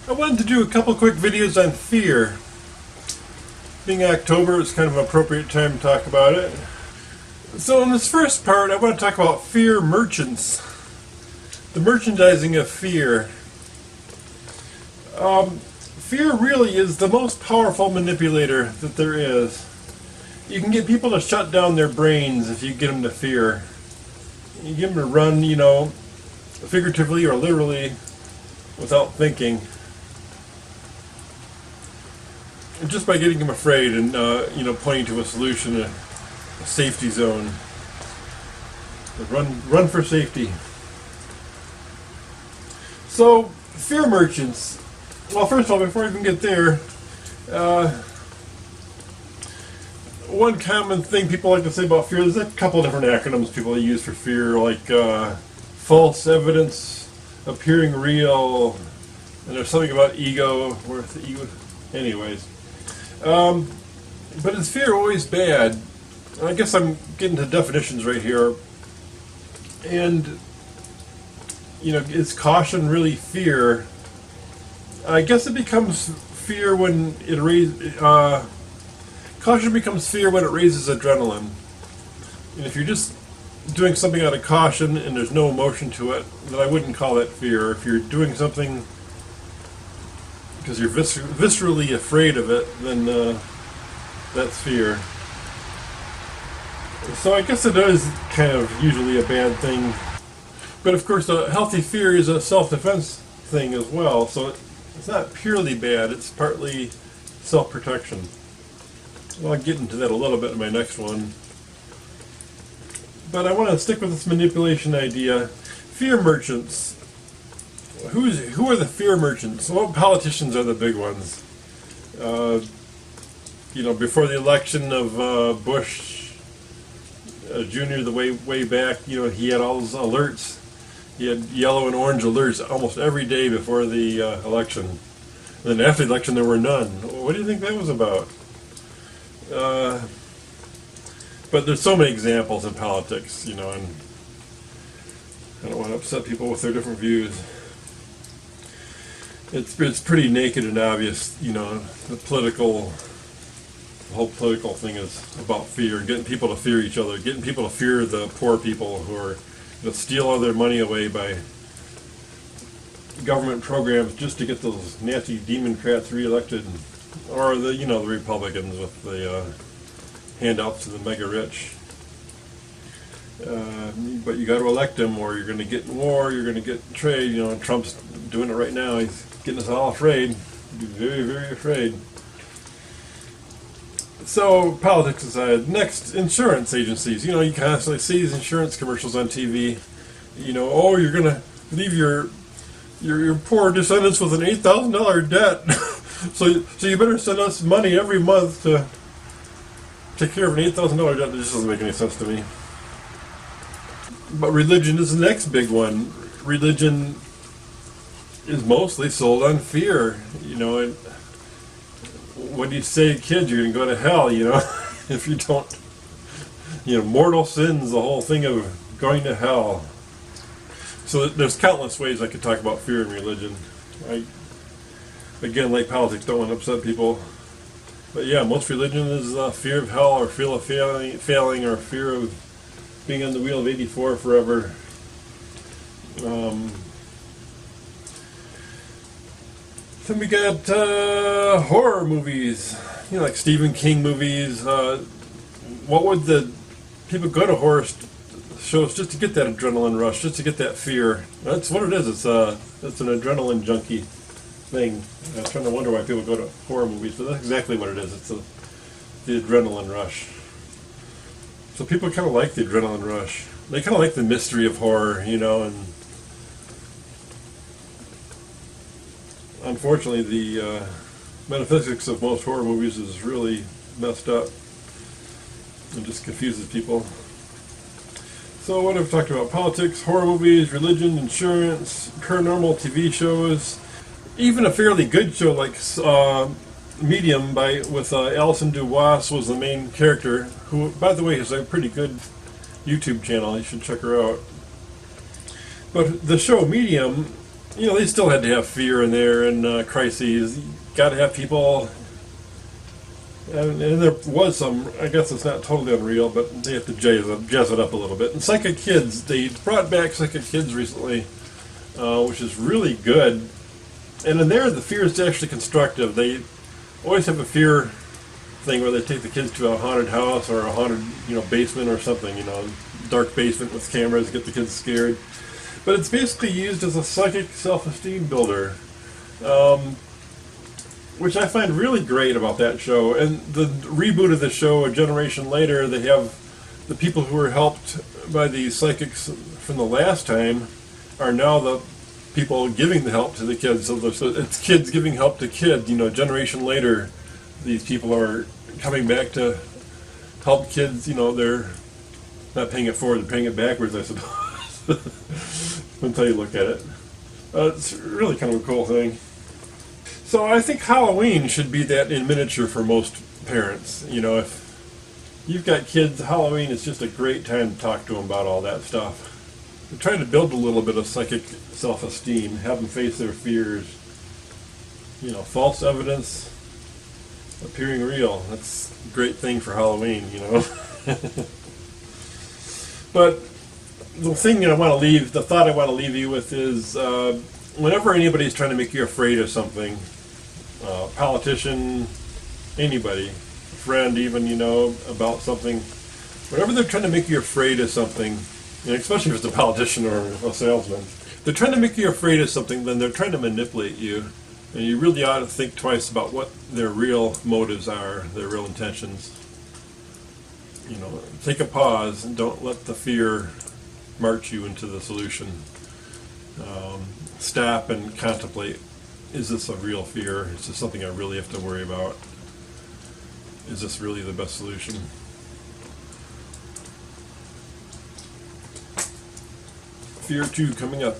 I wanted to do a couple quick videos on fear. Being October, it's kind of an appropriate time to talk about it. So in this first part, I want to talk about fear merchants. The merchandising of fear. Fear really is the most powerful manipulator that there is. You can get people to shut down their brains if you get them to fear. You get them to run, figuratively or literally without thinking. And just by getting them afraid and, pointing to a solution, a safety zone. Run for safety. So, fear merchants. Well, first of all, before I even get there, one common thing people like to say about fear, there's a couple different acronyms people use for fear, like false evidence appearing real, and there's something about ego, where the ego, anyways. But is fear always bad? I guess I'm getting to definitions right here. And, is caution really fear? I guess it becomes fear when it raises, caution becomes fear when it raises adrenaline. And if you're just doing something out of caution and there's no emotion to it, then I wouldn't call that fear. If you're doing something because you're viscerally afraid of it, then that's fear. So I guess it is kind of usually a bad thing. But of course, a healthy fear is a self-defense thing as well. So it's not purely bad, it's partly self-protection. Well, I'll get into that a little bit in my next one. But I want to stick with this manipulation idea. Fear merchants. Who are the fear merchants? Well, politicians are the big ones. Before the election of Bush Jr., the way back, he had all those alerts. He had yellow and orange alerts almost every day before the election. And then after the election, there were none. What do you think that was about? But there's so many examples in politics, and I don't want to upset people with their different views. It's pretty naked and obvious, the whole political thing is about fear, getting people to fear each other, getting people to fear the poor people who are steal all their money away by government programs just to get those nasty Democrats reelected, or the Republicans with the handouts to the mega rich. But you got to elect them, or you're going to get in war. You're going to get trade. Trump's doing it right now. He's getting us all afraid. Be very, very afraid. So, politics aside, next, insurance agencies. You constantly see these insurance commercials on TV. You're going to leave your poor descendants with an $8,000 debt. so you better send us money every month to take care of an $8,000 debt. This doesn't make any sense to me. But religion is the next big one. Religion is mostly sold on fear. When you say to kids you're going to go to hell, if you don't, mortal sins, the whole thing of going to hell. So there's countless ways I could talk about fear and religion. Again, like politics, don't want to upset people. But yeah, most religion is fear of hell, or fear of failing, or fear of being on the wheel of 84 forever. Then we got horror movies, like Stephen King movies. What would the people go to horror shows just to get that adrenaline rush, just to get that fear? That's what it is. It's an adrenaline junkie thing. I'm trying to wonder why people go to horror movies, but that's exactly what it is. It's the adrenaline rush. So people kind of like the adrenaline rush. They kind of like the mystery of horror, and unfortunately the metaphysics of most horror movies is really messed up and just confuses people. So what I've talked about: politics, horror movies, religion, insurance, paranormal TV shows, even a fairly good show like Medium with Alison Dubois was the main character, who, by the way, has a pretty good YouTube channel. You should check her out. But the show Medium they still had to have fear in there and crises. You got to have people, and there was some. I guess it's not totally unreal, but they have to jazz it up a little bit. And Psychic Kids, they brought back Psychic Kids recently, which is really good. And in there, the fear is actually constructive. They always have a fear thing where they take the kids to a haunted house or a haunted, basement or something, dark basement with cameras, get the kids scared. But it's basically used as a psychic self-esteem builder, which I find really great about that show. And the reboot of the show, a generation later, they have the people who were helped by the psychics from the last time are now the people giving the help to the kids. So it's kids giving help to kids. A generation later, these people are coming back to help kids. They're not paying it forward, they're paying it backwards, I suppose. Until you look at it. It's really kind of a cool thing. So I think Halloween should be that in miniature for most parents. If you've got kids, Halloween is just a great time to talk to them about all that stuff. We're trying to build a little bit of psychic self-esteem, have them face their fears. False evidence appearing real. That's a great thing for Halloween, But the thing the thought I want to leave you with is whenever anybody's trying to make you afraid of something, politician, anybody, friend even, about something, whenever they're trying to make you afraid of something, especially if it's a politician or a salesman, they're trying to make you afraid of something, then they're trying to manipulate you. And you really ought to think twice about what their real motives are, their real intentions. Take a pause and don't let the fear march you into the solution. Stop and contemplate. Is this a real fear? Is this something I really have to worry about? Is this really the best solution? Fear 2 coming up.